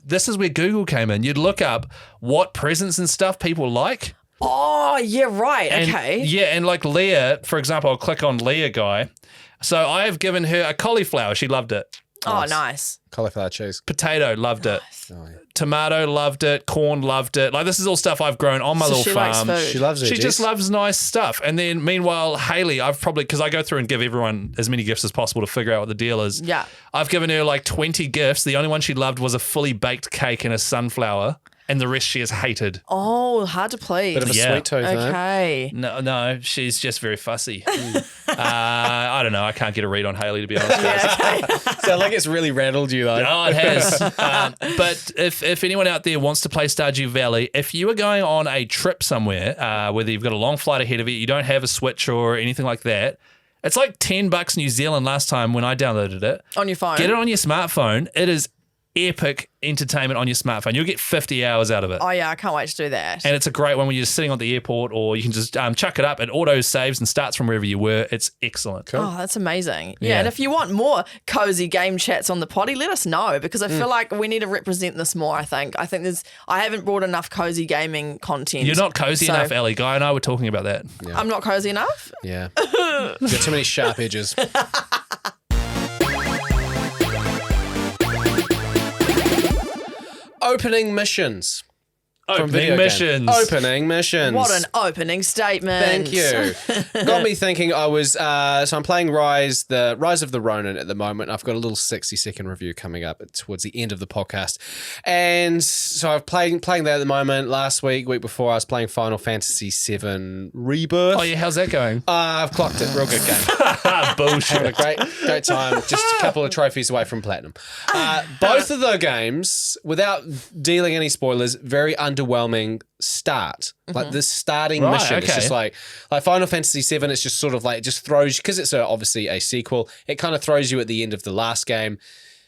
this is where Google came in. You'd look up what presents and stuff people like. Oh yeah, right. And, Okay. Yeah, and like Leah, for example, I'll click on Leah guy. So I have given her a cauliflower. She loved it. Oh, nice. Cauliflower cheese. Potato, loved it. Oh, yeah. Tomato, loved it. Corn, loved it. Like, this is all stuff I've grown on my So little she likes farm. food. She loves it. She just loves nice stuff. And then meanwhile, Haley, I've probably, because I go through and give everyone as many gifts as possible to figure out what the deal is. Yeah. I've given her like 20 gifts. The only one she loved was a fully baked cake and a sunflower. And the rest she has hated. Oh, hard to please. Bit of a Yeah. sweet tooth, eh? Okay. No, she's just very fussy. I don't know. I can't get a read on Haley, to be honest. guys. Sound like it's really rattled you though. Oh, it has. But if anyone out there wants to play Stardew Valley, if you are going on a trip somewhere, whether you've got a long flight ahead of you, you don't have a Switch or anything like that, it's like $10 New Zealand last time when I downloaded it. On your phone. Get it on your smartphone. It is epic entertainment on your smartphone. You'll get 50 hours out of it. Oh yeah, I can't wait to do that. And it's a great one when you're just sitting at the airport, or you can just chuck it up. It auto saves and starts from wherever you were. It's excellent. Oh, that's amazing. Yeah, Yeah. and if you want more cozy game chats on the potty, let us know because I feel like we need to represent this more, I think I haven't brought enough cozy gaming content. You're not cozy So- enough, Ellie. Guy and I were talking about that. I'm not cozy enough? Yeah. Got too many sharp edges. Opening missions. From video Opening game. missions. Opening missions. What an opening statement. Thank you. Got me thinking. I was so I'm playing Rise of the Ronin at the moment. I've got a little 60-second review coming up towards the end of the podcast, and so I'm playing that at the moment. Last week before, I was playing Final Fantasy VII Rebirth. Oh yeah, how's that going? I've clocked it. Real good game. Having a Bullshit. great time. Just a couple of trophies away from platinum. Both of the games, without dealing any spoilers, very underwhelming start. Like the starting Right, mission, it's okay. just like Final Fantasy VII. It's just sort of like it just throws because it's obviously a sequel. It kind of throws you at the end of the last game.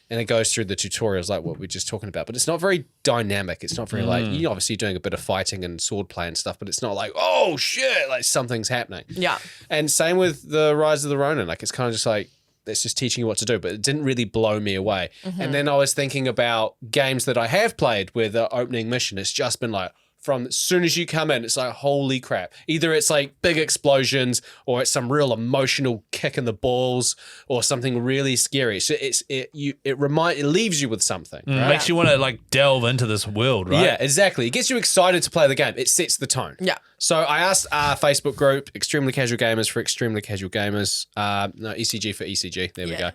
And it goes through the tutorials like what we're just talking about. But it's not very dynamic. It's not very like, you're obviously doing a bit of fighting and sword play and stuff, but it's not like, oh shit, like something's happening. Yeah. And same with the Rise of the Ronin. Like it's kind of just like, it's just teaching you what to do, but it didn't really blow me away. And then I was thinking about games that I have played where the opening mission has just been like, from as soon as you come in, it's like, holy crap. Either it's like big explosions or it's some real emotional kick in the balls or something really scary. So it leaves you with something, right? Makes you want to like delve into this world, right? Yeah, exactly. It gets you excited to play the game. It sets the tone. Yeah. So I asked our Facebook group, Extremely Casual Gamers for Extremely Casual Gamers. No, ECG for ECG. There we go.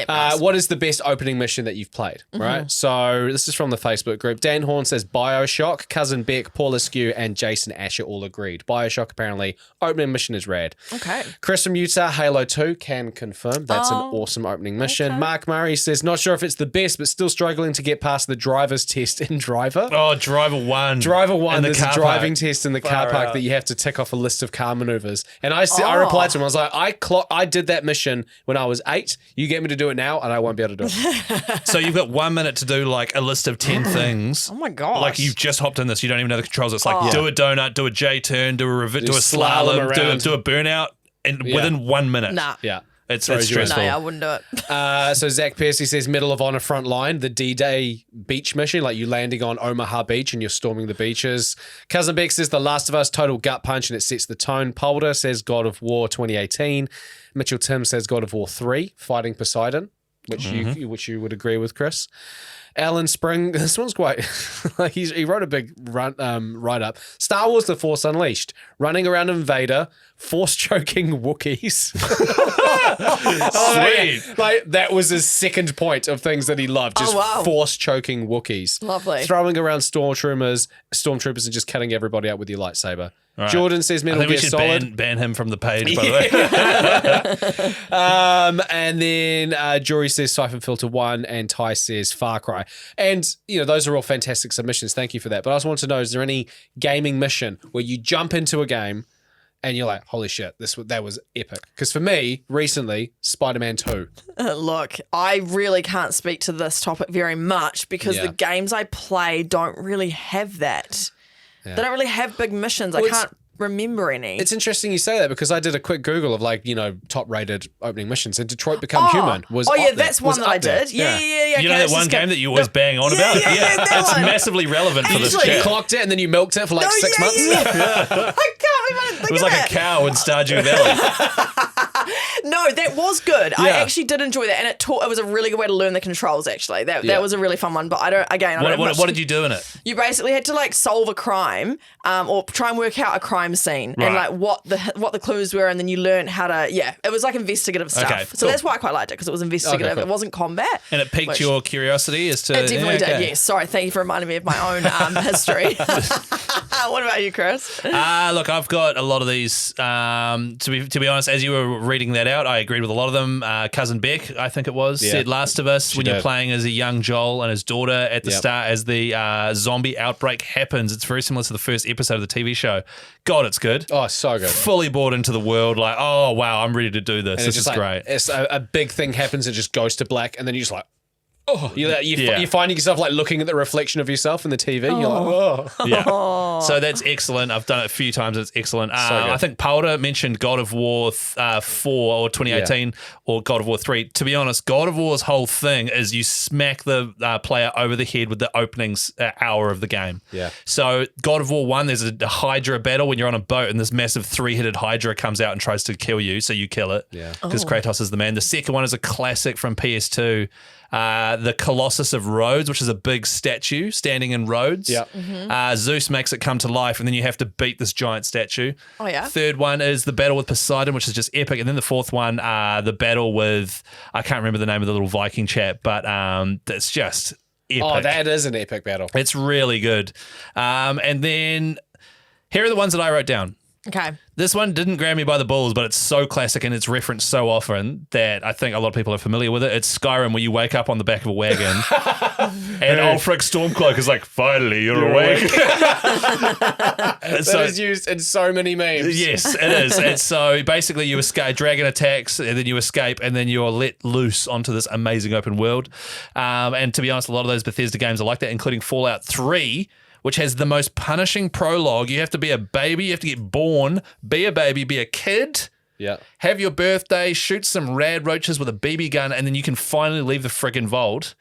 Nice. What is the best opening mission that you've played? Right. So this is from the Facebook group. Dan Horn says BioShock. Cousin Beck, Paul Askew, and Jason Asher all agreed. BioShock apparently opening mission is rad. Okay. Chris from Utah, Halo 2 can confirm that's an awesome opening mission. okay. Mark Murray says not sure if it's the best, but still struggling to get past the driver's test in Driver. Oh, Driver 1. Driver 1, in the there's a car driving park. test in the Far car park out. that you have to tick off a list of car maneuvers. And I replied to him, I was like, I did that mission when I was 8. You get me to do it now, and I won't be able to do it. So you've got 1 minute to do like a list of 10 things. Oh my gosh. Like you've just hopped in this, you don't even know the controls. It's like do a donut, do a J turn, do a slalom slalom, around. do a burnout, and within 1 minute. Nah. Yeah. It's Throws you in. stressful. No, I wouldn't do it. So Zach Piercy says Medal of Honor front line, the D-Day beach mission, like you landing on Omaha Beach and you're storming the beaches. Cousin Beck says The Last of Us, total gut punch and it sets the tone. Polder says God of War 2018. Mitchell Tim says God of War 3, Fighting Poseidon. which you would agree with, Chris. Alan Spring, this one's quite like he wrote a big write up. Star Wars: The Force Unleashed, running around Invader, force choking Wookiees. Sweet. Like that was his second point of things that he loved, just wow. force choking Wookiees. Lovely. Throwing around stormtroopers and just cutting everybody out with your lightsaber. Right. Jordan says I Metal think we Gear should Solid. ban him from the page, by the way. And then Jory says Siphon Filter 1 and Ty says Far Cry. And, those are all fantastic submissions. Thank you for that. But I just want to know, is there any gaming mission where you jump into a game and you're like, holy shit, that was epic? Because for me, recently, Spider-Man 2. Look, I really can't speak to this topic very much because the games I play don't really have that. Yeah. They don't really have big missions. I can't remember any. It's interesting you say that because I did a quick Google of top-rated opening missions, and Detroit Become Human was that's one that I did. Yeah. You know that one game that you always bang on about? Yeah, it's massively relevant for this You chat. clocked it and then you milked it for 6 months. I can't believe I didn't think It was like a cow in Stardew Valley. No, that was good. I actually did enjoy that, and it was a really good way to learn the controls. Actually, that was a really fun one. But I don't. What did you do in it? You basically had to solve a crime, or try and work out a crime scene, and what the clues were, and then you learn how to. Yeah, it was like investigative stuff. Okay, so that's why I quite liked it because it was investigative. Okay, cool. It wasn't combat, And it piqued your curiosity as to. It definitely did. Yes. Sorry, thank you for reminding me of my own history. What about you, Chris? Look, I've got a lot of these. To be honest, as you were reading that out, I agreed with a lot of them. Cousin Beck, I think it was, said Last of Us when you're playing as a young Joel and his daughter at the start as the zombie outbreak happens. It's very similar to the first episode of the TV show. God, it's good. Oh, so good. Fully bought into the world. Like, oh, wow, I'm ready to do this. And This is great. It's a big thing happens, it just goes to black, and then you're just like, oh, you're finding yourself looking at the reflection of yourself in the TV. You're like, oh. Yeah. So that's excellent. I've done it a few times. It's excellent. I think Powder mentioned God of War 4 or 2018 or God of War 3. To be honest, God of War's whole thing is you smack the player over the head with the opening hour of the game. Yeah. So God of War 1, there's a Hydra battle when you're on a boat and this massive 3-headed Hydra comes out and tries to kill you. So you kill it because Kratos is the man. The second one is a classic from PS2. The Colossus of Rhodes, which is a big statue standing in Rhodes. Yeah. Zeus makes it come to life, and then you have to beat this giant statue. Oh, yeah. Third one is the battle with Poseidon, which is just epic. And then the fourth one, the battle with, I can't remember the name of the little Viking chap, but it's just epic. Oh, that is an epic battle. It's really good. And then here are the ones that I wrote down. Okay. This one didn't grab me by the balls, but it's so classic and it's referenced so often that I think a lot of people are familiar with it. It's Skyrim, where you wake up on the back of a wagon and old Frick Stormcloak is like, finally, you're awake. That is used in so many memes. Yes, it is. And so basically you escape, dragon attacks, and then you escape, and then you're let loose onto this amazing open world. And to be honest, a lot of those Bethesda games are like that, including Fallout 3, which has the most punishing prologue. You have to be a baby, you have to get born, be a baby, be a kid, have your birthday, shoot some rad roaches with a BB gun, and then you can finally leave the friggin' vault.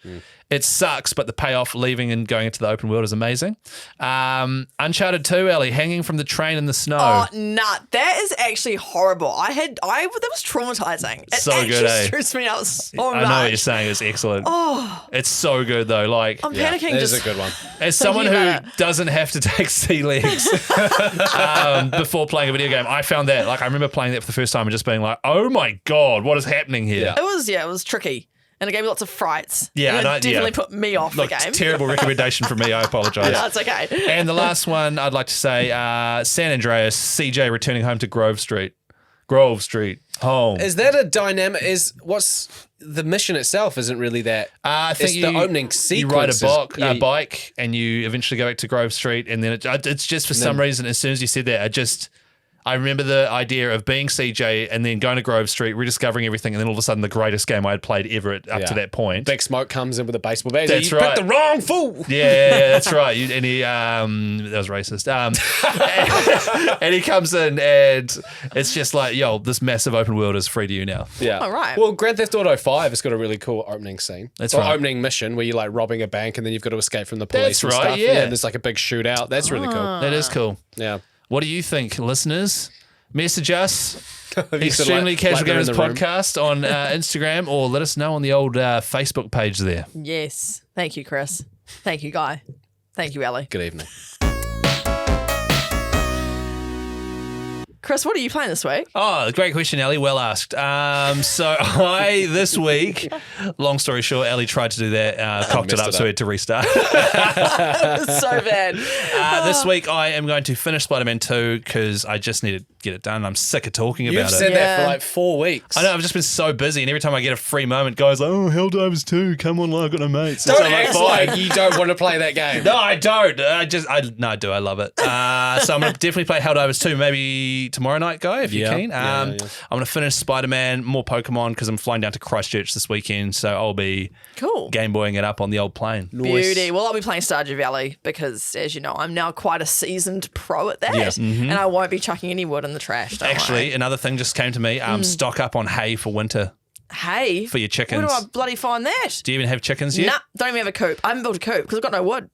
It sucks, but the payoff leaving and going into the open world is amazing. Uncharted 2, Ellie, hanging from the train in the snow. Oh, nah, that is actually horrible. That was traumatizing. It So actually good, eh? stressed me out so much. I know what you're saying. It's excellent. Oh, it's so good though. Like, I'm panicking. That is just a good one. as someone who about it. doesn't have to take sea legs before playing a video game, I found that, like, I remember playing that for the first time and just being like, oh my God, what is happening here? It was tricky. And it gave me lots of frights. Yeah, it definitely put me off Look, the game. terrible recommendation from me. I apologize. No, it's okay. And the last one, I'd like to say, San Andreas, CJ returning home to Grove Street. Home. Is that a dynamic? What's the mission itself? Isn't really that. I think it's the opening sequence. You ride a bike, and you eventually go back to Grove Street, and then it's just for some reason, as soon as you said that, I remember the idea of being CJ and then going to Grove Street, rediscovering everything, and then all of a sudden the greatest game I had played ever up to that point. Big Smoke comes in with a baseball bat. That's you right. picked the wrong fool. Yeah, that's right. And he, that was racist. And he comes in and it's just like, yo, this massive open world is free to you now. Yeah. All right. Well, Grand Theft Auto 5 has got a really cool opening scene. That's or right. opening mission where you're like robbing a bank and then you've got to escape from the police That's and right, stuff. yeah. And there's like a big shootout. That's really cool. That is cool. Yeah. What do you think, listeners? Message us. Extremely Casual they're in Gamers the room? Podcast on Instagram, or let us know on the old Facebook page there. Yes. Thank you, Chris. Thank you, Guy. Thank you, Ellie. Good evening. Chris, what are you playing this week? Oh, great question, Ellie. Well asked. So this week, long story short, Ellie tried to do that, cocked it up, so we had to restart. So bad. This week, I am going to finish Spider-Man 2 because I just need to get it done. I'm sick of talking about You've it. said that Yeah. for like 4 weeks. I know, I've just been so busy, and every time I get a free moment, guys like, oh, Helldivers 2, come on, I've got no mates. Don't So I'm like, act fine. like you don't want to play that game. No, I don't. I do. I love it. So I'm going to definitely play Helldivers 2 maybe tomorrow night, Guy, if you're keen. I'm going to finish Spider-Man, more Pokemon, because I'm flying down to Christchurch this weekend, so I'll be Cool. Game Boying it up on the old plane. Beauty. Well, I'll be playing Stardew Valley because, as you know, I'm now quite a seasoned pro at that. Yeah. And I won't be chucking any wood in the trash. Don't Actually, another thing just came to me. Stock up on hay for winter worry. Hey. for your chickens. Where do I bloody find that? Do you even have chickens yet? Nah, don't even have a coop. I haven't built a coop because I've got no wood.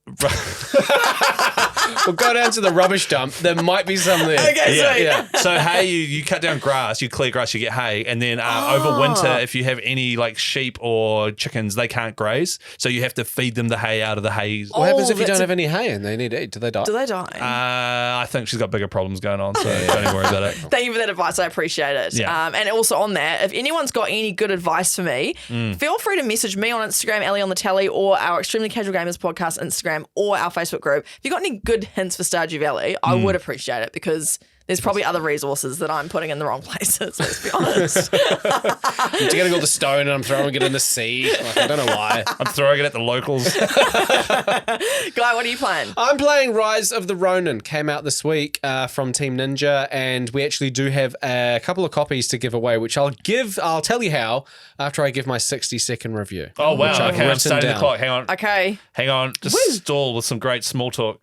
We'll go down to the rubbish dump. There might be some there. Okay, Yeah, sweet. yeah. So hay, you cut down grass, you clear grass, you get hay, and then over winter, if you have any like sheep or chickens, they can't graze, so you have to feed them the hay out of the hay. What happens if you that's don't have any hay and they need to eat? Do they die? Do they die? I think she's got bigger problems going on, so don't even worry about it. Thank you for that advice. I appreciate it. Yeah. And also on that, if anyone's got any good advice for me, feel free to message me on Instagram, Ellie on the Tally, or our Extremely Casual Gamers podcast Instagram, or our Facebook group. If you've got any good hints for Stardew Valley, I would appreciate it because there's probably other resources that I'm putting in the wrong places, let's be honest. I'm getting all the stone and I'm throwing it in the sea. Like, I don't know why. I'm throwing it at the locals. Guy, what are you playing? I'm playing Rise of the Ronin. Came out this week from Team Ninja, and we actually do have a couple of copies to give away, which I'll tell you how after I give my 60-second review. Oh wow! Which I've Okay, I'm written starting the down. clock. Hang on, Okay. hang on. Just stall with some great small talk.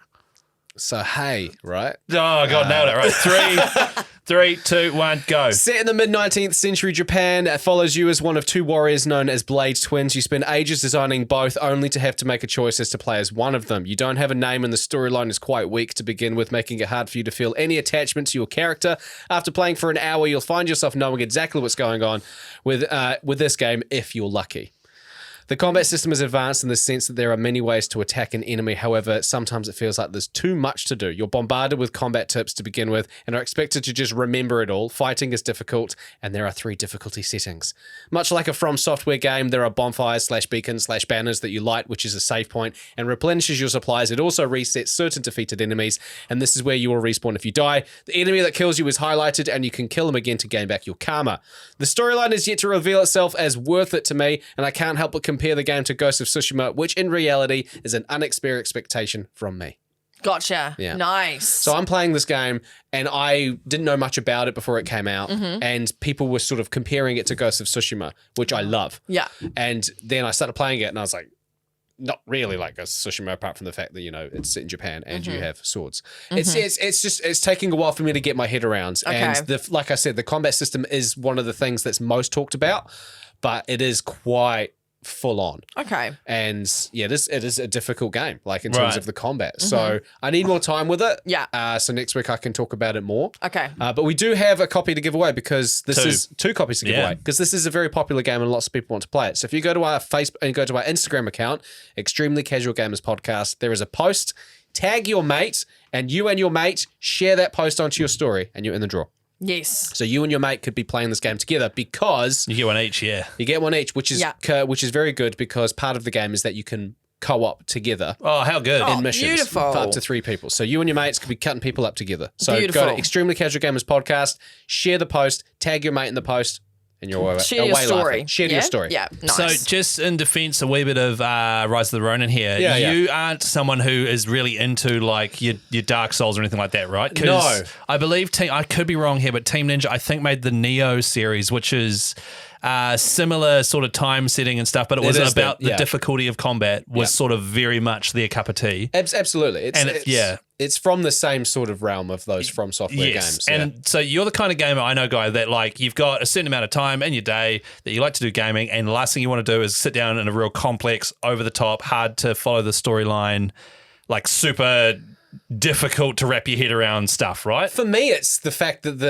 So, hey, right? Oh god, nailed it! Right, 3, 2, 1, go. Set in the mid-19th century Japan, it follows you as one of two warriors known as Blade Twins. You spend ages designing both, only to have to make a choice as to play as one of them. You don't have a name and the storyline is quite weak to begin with, making it hard for you to feel any attachment to your character. After playing for an hour, you'll find yourself knowing exactly what's going on with this game, if you're lucky. The combat system is advanced in the sense that there are many ways to attack an enemy. However, sometimes it feels like there's too much to do. You're bombarded with combat tips to begin with and are expected to just remember it all. Fighting is difficult, and there are 3 difficulty settings. Much like a From Software game, there are bonfires /beacons /banners that you light, which is a save point, and replenishes your supplies. It also resets certain defeated enemies, and this is where you will respawn if you die. The enemy that kills you is highlighted, and you can kill him again to gain back your karma. The storyline is yet to reveal itself as worth it to me, and I can't help but compare the game to Ghost of Tsushima, which in reality is an unexpected expectation from me. Gotcha. Yeah. Nice. So I'm playing this game and I didn't know much about it before it came out, and people were sort of comparing it to Ghost of Tsushima, which I love. Yeah. And then I started playing it and I was like, not really like Ghost of Tsushima, apart from the fact that, you know, it's set in Japan and you have swords. It's taking a while for me to get my head around. Okay. And like I said, the combat system is one of the things that's most talked about, but it is quite full on. Okay. And yeah, it is a difficult game, like in terms Right. of the combat. So I need more time with it. Yeah. So next week I can talk about it more. Okay. But we do have a copy to give away because this 2. is 2 copies to give Yeah. away because this is a very popular game and lots of people want to play it. So if you go to our Facebook and go to our Instagram account, Extremely Casual Gamers Podcast, there is a post. Tag your mate, and you and your mate share that post onto your story, and you're in the draw. Yes. So you and your mate could be playing this game together because You get one each, yeah. you get one each, which is very good because part of the game is that you can co-op together Oh, how good. Oh, in missions beautiful. for up to 3 people. So you and your mates could be cutting people up together. So Beautiful. go to Extremely Casual Gamers Podcast, share the post, tag your mate in the post, and you're away, Share your away story. laughing. Share yeah? your story. Yeah. Nice. So, just in defense, a wee bit of Rise of the Ronin here. Yeah, you aren't someone who is really into like your Dark Souls or anything like that, right? 'Cause No. I believe I could be wrong here, but Team Ninja I think made the Neo series, which is similar sort of time setting and stuff, but it was is about that, the yeah. difficulty of combat was Yeah. sort of very much their cup of tea. Absolutely. Yeah. It's from the same sort of realm of those From Software games. Yeah. And so you're the kind of gamer I know, Guy, that like you've got a certain amount of time in your day that you like to do gaming, and the last thing you want to do is sit down in a real complex, over the top, hard to follow the storyline, like super difficult to wrap your head around stuff, right? For me, it's the fact that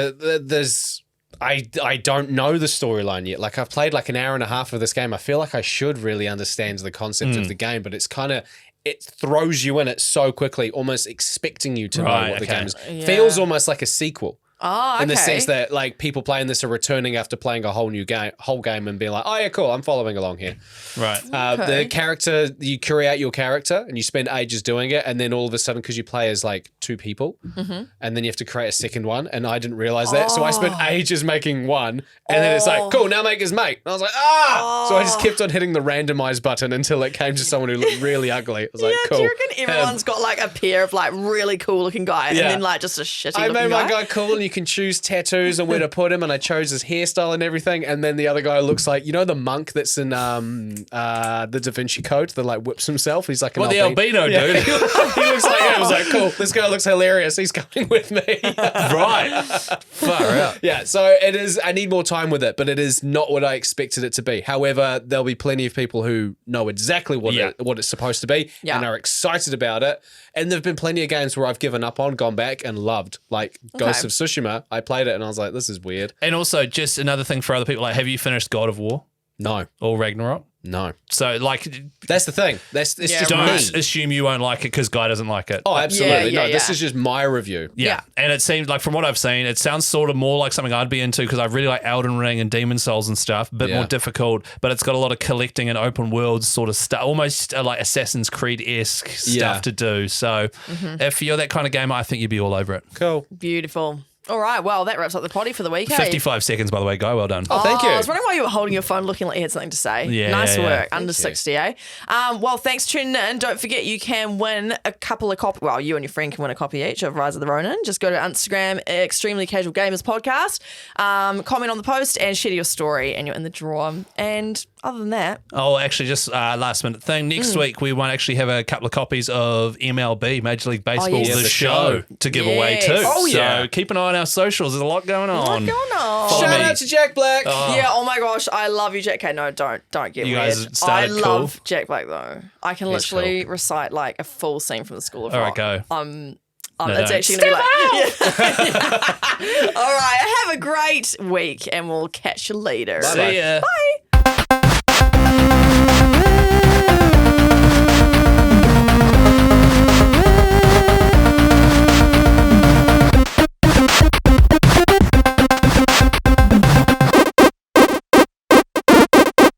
there's I don't know the storyline yet. Like I've played like an hour and a half of this game. I feel like I should really understand the concept of the game, but it's kind of it throws you in it so quickly, almost expecting you to know what the game is. Yeah. Feels almost like a sequel. Oh, okay. In the sense that like people playing this are returning after playing a whole game and being like, oh yeah, cool, I'm following along here. Right. The character, you create your character and you spend ages doing it, and then all of a sudden, because you play as like two people, and then you have to create a second one, and I didn't realize that, so I spent ages making one, and then it's like, cool, now make his mate. And I was like, so I just kept on hitting the randomize button until it came to someone who looked really ugly. I was like, cool. Do you reckon everyone's got like a pair of like really cool looking guys and then like just a shitty I looking made my guy? guy cool, and you can choose tattoos and where to put him, and I chose his hairstyle and everything, and then the other guy looks like, you know, the monk that's in the Da Vinci Code that like whips himself. He's like an The albino dude. he looks like I was like, cool, this guy looks hilarious. He's coming with me. Right. Far out. Yeah, so it is. I need more time with it, but it is not what I expected it to be. However, there'll be plenty of people who know exactly what it's supposed to be and are excited about it. And there've been plenty of games where I've given up on, gone back and loved, like Ghost of Tsushima. I played it and I was like, this is weird. And also, just another thing for other people, like, have you finished God of War No, or Ragnarok? no. So, like, That's the thing. It's just don't me. assume you won't like it because Guy doesn't like it. Oh, absolutely. Yeah, This is just my review. Yeah. And it seems like, from what I've seen, it sounds sort of more like something I'd be into because I really like Elden Ring and Demon Souls and stuff, a bit more difficult, but it's got a lot of collecting and open world sort of stuff, almost like Assassin's Creed-esque stuff to do. So if you're that kind of gamer, I think you'd be all over it. Cool. Beautiful. All right, well, that wraps up the potty for the week. 55 seconds, by the way, Guy. Well done. Oh, thank you. I was wondering why you were holding your phone looking like you had something to say. Yeah, nice yeah, work. yeah. Under 60, eh? Well, thanks for tuning in. Don't forget you can win a couple of copies. Well, you and your friend can win a copy each of Rise of the Ronin. Just go to Instagram, Extremely Casual Gamers Podcast, comment on the post and share your story and you're in the draw. And other than that... Oh, actually, just last minute thing. Next week, we might actually have a couple of copies of MLB, Major League Baseball, yes. the show, to give away too. Oh, yeah. So keep an eye on our socials. There's a lot going on. Follow Shout me. out to Jack Black. Yeah, oh my gosh, I love you, Jack. Okay, no, don't get You weird. guys started I love Jack Black though. I can literally recite like a full scene from the School of All Rock. right, go. It's don't. actually going to be like... All right, have a great week and we'll catch you later. Bye-bye. See ya. Bye.